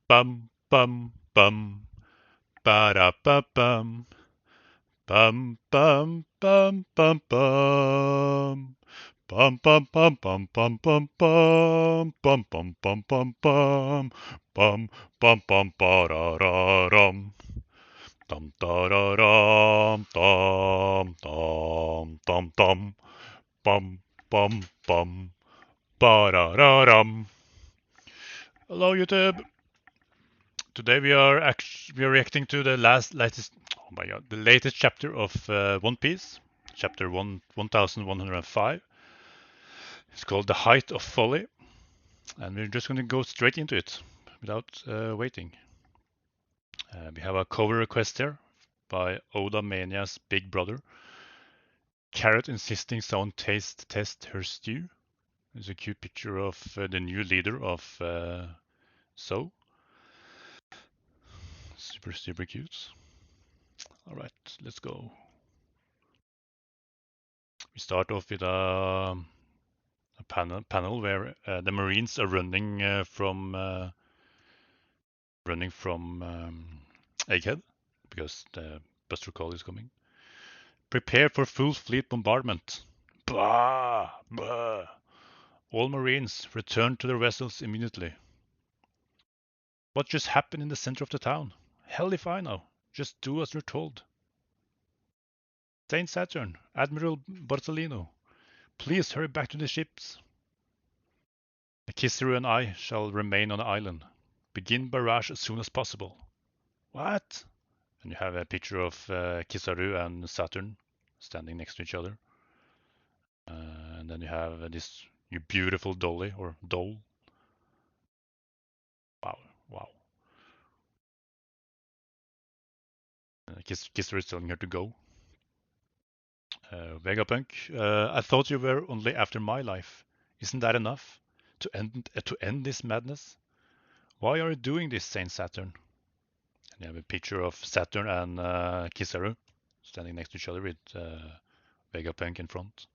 Bum bum bum. Ba da ba bum. Bum bum bum bum bum. Bum bum bum bum bum bum bum bum bum bum bum bum bum bum bum ba da da dum dum da da dum dum dum dum dum bum bum bum ba da da dum. Hello YouTube. Today we are reacting to the latest, oh my god, the latest chapter of One Piece, chapter 1105. It's called The Height of Folly, and we're just going to go straight into it without waiting. We have a cover request here by Oda Mania's big brother. Carrot insisting someone test her stew. There's a cute picture of the new leader of So. Super cute. All right, let's go. We start off with a panel where the Marines are running from Egghead because the Buster Call is coming. Prepare for full fleet bombardment. Bah! Bah! All Marines return to their vessels immediately. What just happened in the center of the town? Hell if I know. Just do as you're told. Saint Saturn, Admiral Bartolino, please hurry back to the ships. Kizaru and I shall remain on the island. Begin barrage as soon as possible. What? And you have a picture of Kizaru and Saturn standing next to each other. And then you have this you beautiful dolly or doll. Wow, wow. Kizaru is telling her to go. Vegapunk, I thought you were only after my life. Isn't that enough to end this madness? Why are you doing this, Saint Saturn? And you have a picture of Saturn and Kizaru standing next to each other with Vegapunk in front.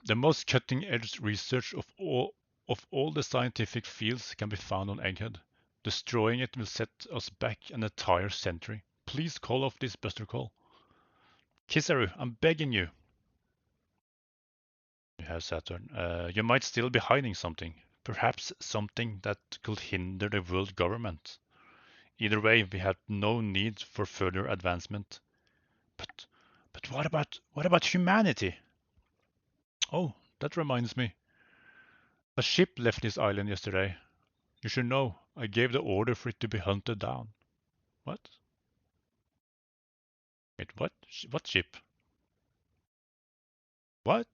The most cutting-edge research of all the scientific fields can be found on Egghead. Destroying it will set us back an entire century. Please call off this Buster Call. Kizaru, I'm begging you. You have Saturn. You might still be hiding something. Perhaps something that could hinder the world government. Either way, we have no need for further advancement. But what about humanity? Oh, that reminds me. A ship left this island yesterday. You should know, I gave the order for it to be hunted down. What? Wait, what? What ship? What?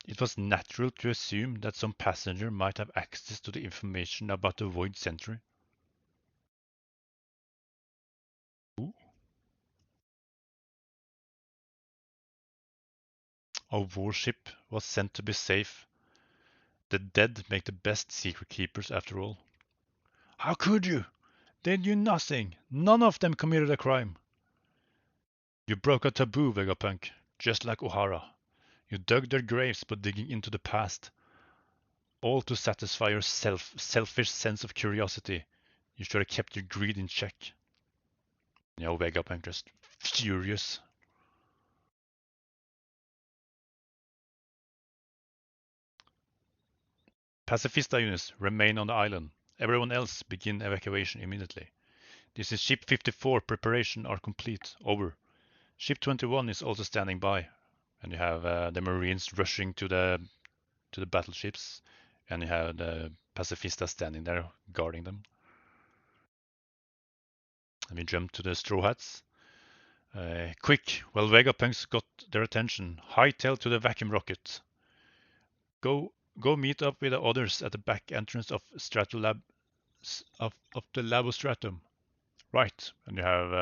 It was natural to assume that some passenger might have access to the information about the Void Century. Ooh. A warship was sent to be safe. The dead make the best secret keepers after all. How could you? They knew nothing. None of them committed a crime. You broke a taboo, Vegapunk, just like O'Hara. You dug their graves by digging into the past. All to satisfy your selfish sense of curiosity. You should have kept your greed in check. Vegapunk just furious. Pacifista units remain on the island. Everyone else begin evacuation immediately. This is Ship 54. Preparation are complete. Over. Ship 21 is also standing by. And you have the Marines rushing to the battleships. And you have the Pacifista standing there guarding them. And we jump to the Straw Hats. Quick, while Vegapunks got their attention, hightail to the vacuum rocket. Go meet up with the others at the back entrance of Stratolab of the Labostratum. Right, and you have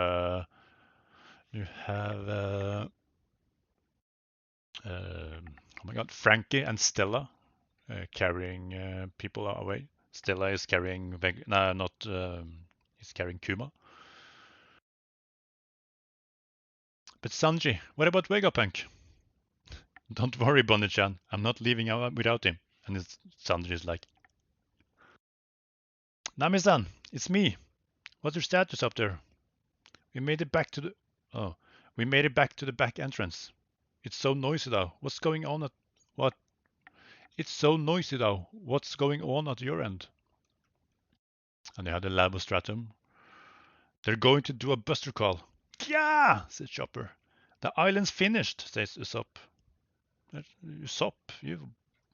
oh my god, Frankie and Stella carrying people away. Stella is carrying no, not he's carrying Kuma. But Sanji, what about Vegapunk? Don't worry, Bonnie-chan. I'm not leaving out without him. And Sandra is like, Nami-san, it's me. What's your status up there? We made it back to the... Oh, we made it back to the back entrance. It's so noisy though. What's going on at... What? It's so noisy though. What's going on at your end? And they had the Labostratum. They're going to do a buster call. Yeah, says Chopper. The island's finished, says Usopp. Usopp,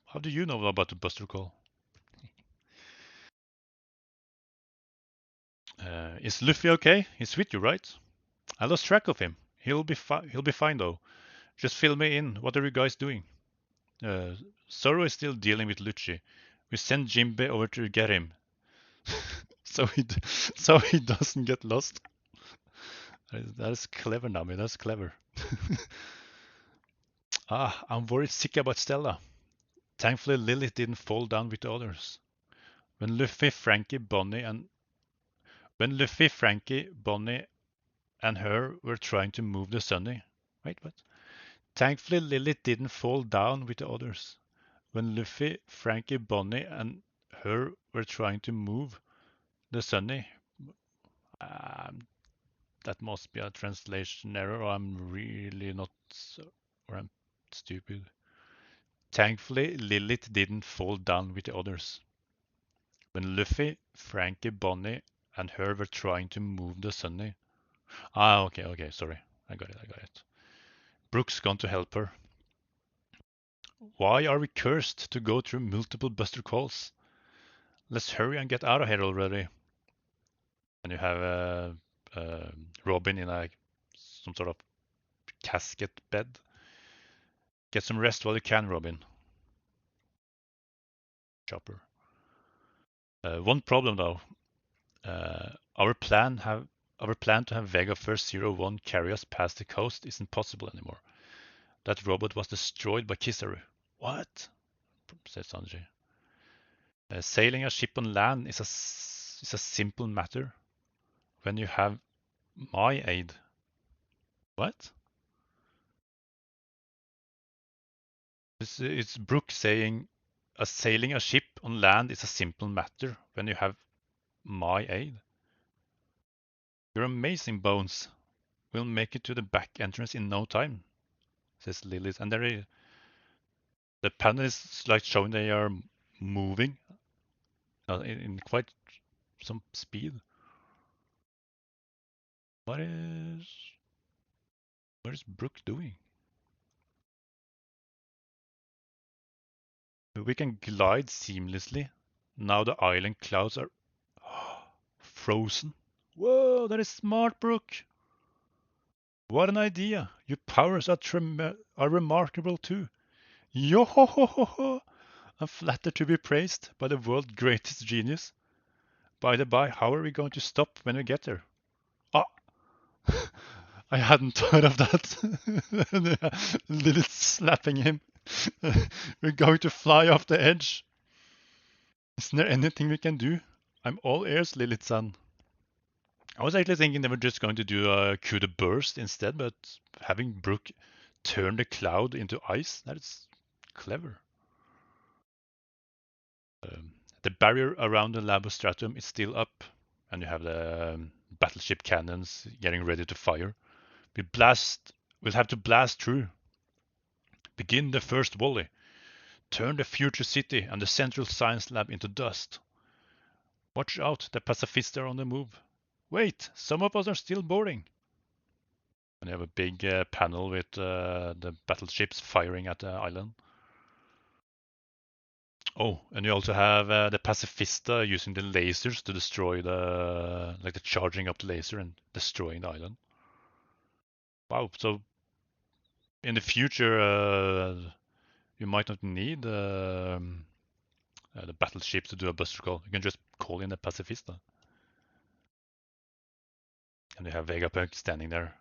how do you know about the buster call? Is Luffy okay? He's with you, right? I lost track of him. He'll be fine though. Just fill me in. What are you guys doing? Uh, Zoro is still dealing with Lucci. We sent Jinbe over to get him, so he doesn't get lost. That is clever, Nami. That's clever. I'm worried sick about Stella. Thankfully, Lilith didn't fall down with the others. When Luffy, Frankie, Bonnie, and her were trying to move the Sunny. Wait, what? Thankfully, Lilith didn't fall down with the others. When Luffy, Frankie, Bonnie, and her were trying to move the Sunny. That must be a translation error, or I'm really not, or I'm stupid. Thankfully, Lilith didn't fall down with the others. When Luffy, Frankie, Bonnie, and her were trying to move the Sunny. Okay, sorry. I got it. Brooke's gone to help her. Why are we cursed to go through multiple buster calls? Let's hurry and get out of here already. And you have Robin in some sort of casket bed. Get some rest while you can, Robin. Chopper. One problem though. Our plan to have Vega First 01 carry us past the coast isn't possible anymore. That robot was destroyed by Kizaru. What? Said Sanji. Sailing a ship on land is a simple matter when you have my aid. What? It's Brooke saying sailing a ship on land is a simple matter when you have my aid. You're amazing, Bones. We'll make it to the back entrance in no time, says Lilith. And the panel is like showing they are moving in quite some speed. What is Brooke doing? We can glide seamlessly. Now the island clouds are frozen. Whoa, that is smart, Brooke. What an idea. Your powers are remarkable too. Yo ho ho ho ho. I'm flattered to be praised by the world's greatest genius. By the by, how are we going to stop when we get there? Ah, I hadn't thought of that. Little slapping him. We're going to fly off the edge. Isn't there anything we can do? I'm all ears, Lilith-san. I was actually thinking they were just going to do a coup de burst instead, but having Brooke turn the cloud into ice, that is clever. The barrier around the Labostratum is still up, and you have the battleship cannons getting ready to fire. We'll have to blast through. Begin the first volley. Turn the future city and the central science lab into dust. Watch out, the pacifists are on the move. Wait, some of us are still boarding. And you have a big panel with the battleships firing at the island. Oh, and you also have the pacifista using the lasers to destroy the charging up the laser and destroying the island. Wow, so in the future you might not need the battleships to do a buster call. You can just call in a pacifista. And you have Vegapunk standing there.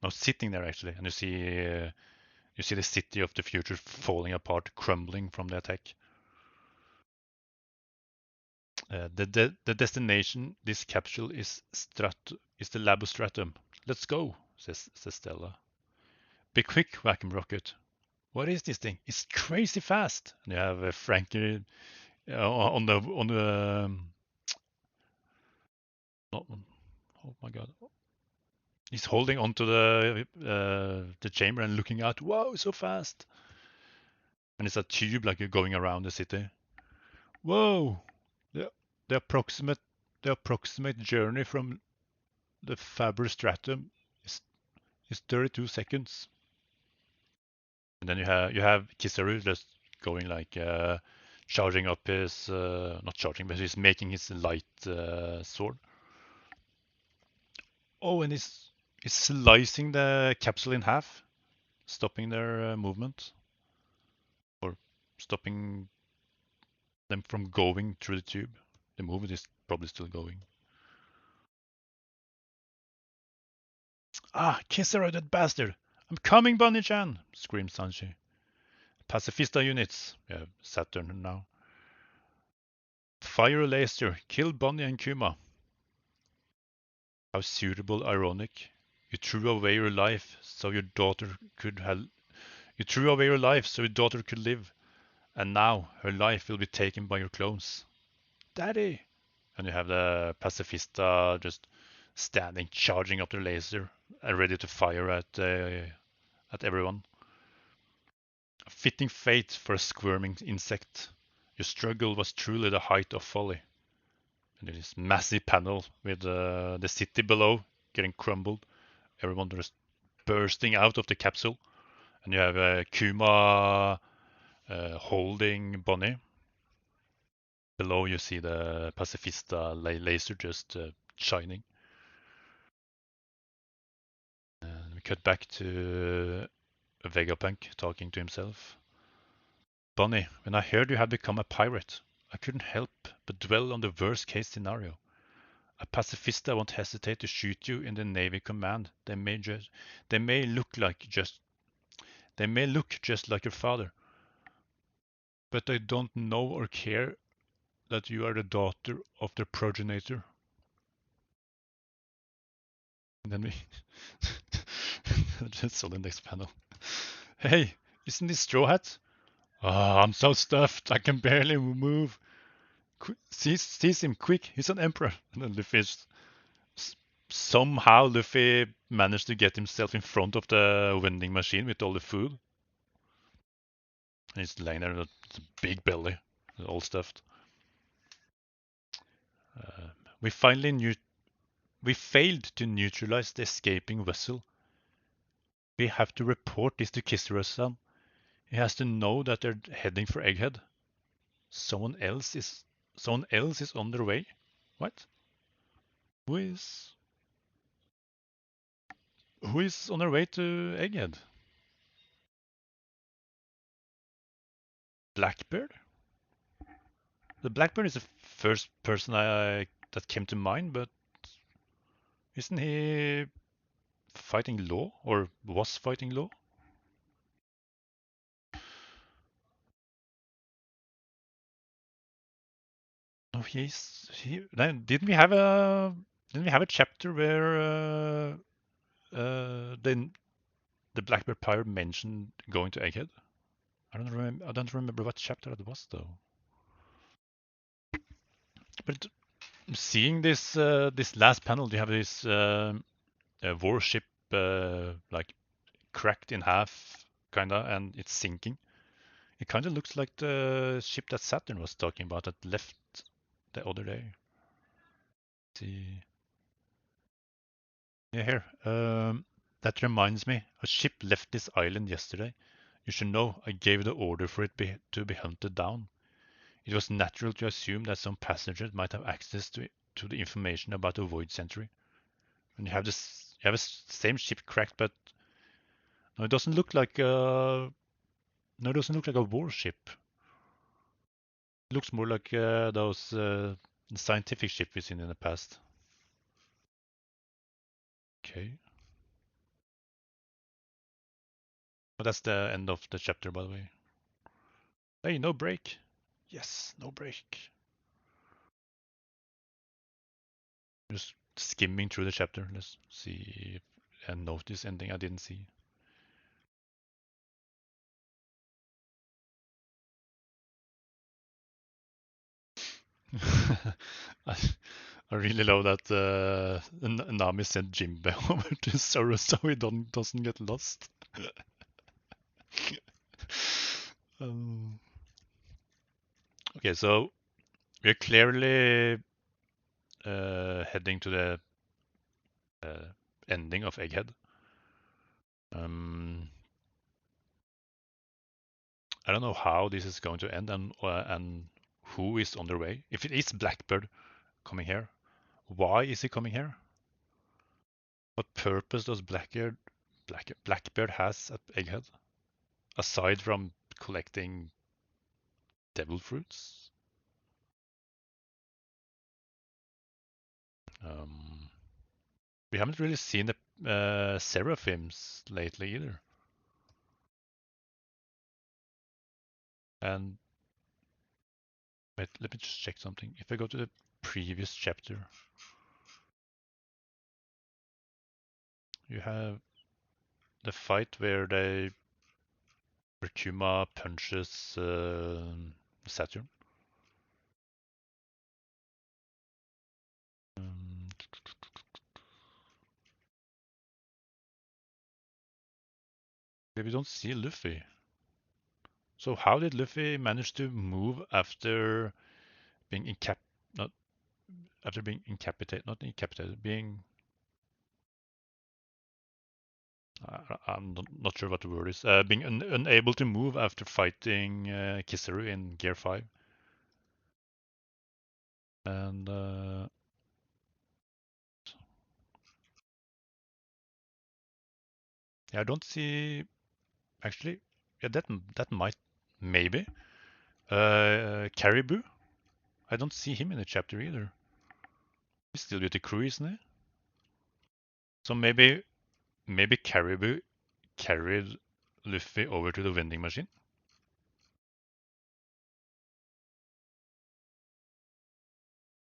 No, sitting there actually, and you see the city of the future falling apart, crumbling from the attack. The destination this capsule is the Labostratum. Let's go, says Stella. Be quick, Vacuum Rocket. What is this thing? It's crazy fast. And you have Frankie on the oh, oh my god. He's holding onto the chamber and looking out. Whoa, so fast! And it's a tube like you're going around the city. Whoa! The, the approximate the approximate journey from the Faber stratum is is 32 seconds. And then you have Kizaru just going like charging up his not charging, but he's making his light sword. Oh, and he's slicing the capsule in half, stopping their movement or stopping them from going through the tube. The movement is probably still going. Ah, Kizaru, that bastard! I'm coming, Bunny-chan! Screams Sanji. Pacifista units. Yeah, Saturn now. Fire a laser. Kill Bunny and Kuma. How suitable, ironic. You threw away your life so your daughter could have. You threw away your life so your daughter could live, and now her life will be taken by your clones. Daddy! And you have the pacifista just standing, charging up their laser, and ready to fire at everyone. A fitting fate for a squirming insect. Your struggle was truly the height of folly. And this massive panel with the city below getting crumbled. Everyone just bursting out of the capsule. And you have Kuma holding Bonnie. Below you see the pacifista laser just shining. And we cut back to Vegapunk talking to himself. Bonnie, when I heard you had become a pirate, I couldn't help but dwell on the worst case scenario. A pacifista won't hesitate to shoot you in the Navy command. They may look just like your father, but they don't know or care that you are the daughter of their progenitor. And then we just saw the next panel. Hey, isn't this Straw Hat? Ah, I'm so stuffed, I can barely move. Seize him quick, he's an emperor. And then somehow Luffy managed to get himself in front of the vending machine with all the food. And he's laying there with a big belly, all stuffed. Uh, we finally knew we failed to neutralize the escaping vessel. We have to report this to Kisara-san. He has to know that they're heading for Egghead. Someone else is on their way. What? Who is who is on their way to Egghead? Blackbeard? The Blackbeard is the first person that came to mind, but isn't he fighting Law or was fighting Law? No, didn't we have a chapter where then the Blackbeard pirate mentioned going to Egghead? I don't remember what chapter that was though. But seeing this last panel, you have this warship like cracked in half, kinda, and it's sinking. It kind of looks like the ship that Saturn was talking about that left the other day. See, yeah, here. That reminds me, a ship left this island yesterday. You should know I gave the order for it to be hunted down. It was natural to assume that some passengers might have access to the information about the Void Century. And you have a same ship cracked, but no, it doesn't look like no, it doesn't look like a warship. It looks more like those scientific ships we've seen in the past. Okay. But that's the end of the chapter, by the way. Hey, no break. Yes, no break. Just skimming through the chapter. Let's see if I notice anything I didn't see. I, I really love that Nami sent Jimbe over to Zoro so he doesn't get lost. Um, okay, so we're clearly heading to the uh, ending of Egghead. Um, I don't know how this is going to end and who is on their way. If it is Blackbird coming here, why is he coming here? What purpose does Blackbeard has at Egghead aside from collecting devil fruits? Um, we haven't really seen the seraphims lately either. And wait, let me just check something. If I go to the previous chapter, you have the fight where Kuma punches Saturn. Um, we don't see Luffy. So how did Luffy manage to move after being not after being incapacitated, not incapacitated, being I'm not sure what the word is, being unable to move after fighting Kizaru in Gear 5. And yeah, I don't see actually. Yeah, that might maybe Caribou. I don't see him in the chapter either. He's still with the crew, isn't he? So maybe Caribou carried Luffy over to the vending machine.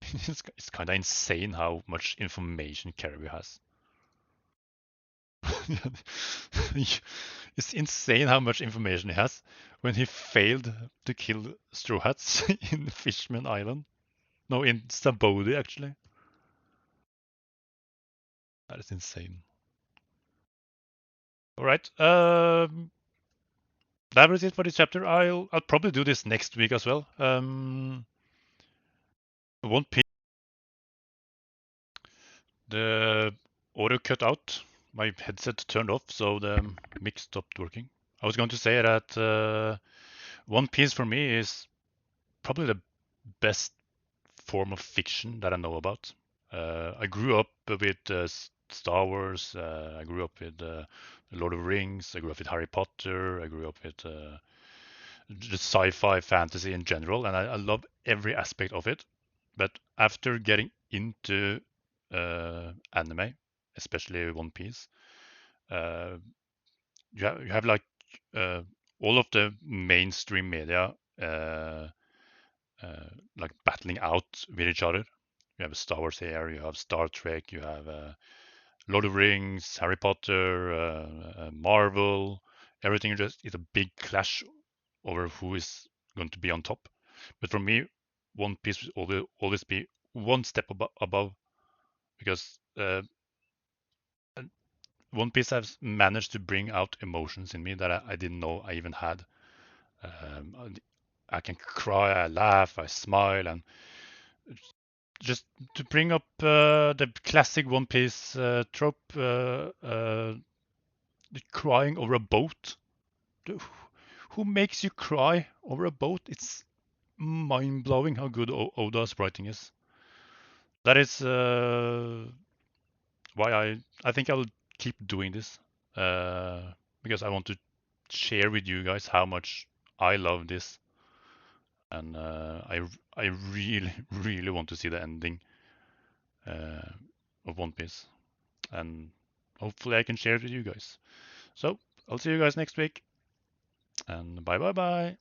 It's kind of insane how much information Caribou has. It's insane how much information he has when he failed to kill Straw Hats in Fishman Island. No, in Sabodi, actually. That is insane. All right. That was it for this chapter. I'll probably do this next week as well. One piece. The audio cut out. My headset turned off, so the mic stopped working. I was going to say that One Piece for me is probably the best form of fiction that I know about. I grew up with Star Wars. I grew up with Lord of the Rings. I grew up with Harry Potter. I grew up with just sci-fi fantasy in general, and I love every aspect of it. But after getting into anime, especially One Piece, uh, you have like uh, all of the mainstream media uh, uh, like battling out with each other. You have Star Wars here, you have Star Trek, you have Lord of the Rings, Harry Potter, Marvel. Everything just is a big clash over who is going to be on top. But for me, One Piece will always be one step above because One Piece has managed to bring out emotions in me that I didn't know I even had. I can cry, I laugh, I smile, and just to bring up the classic One Piece trope, crying over a boat. Who makes you cry over a boat? It's mind blowing how good Oda's writing is. That is why I think I'll keep doing this because I want to share with you guys how much I love this, and I really really want to see the ending uh, of One Piece, and hopefully I can share it with you guys. So I'll see you guys next week, and bye bye bye.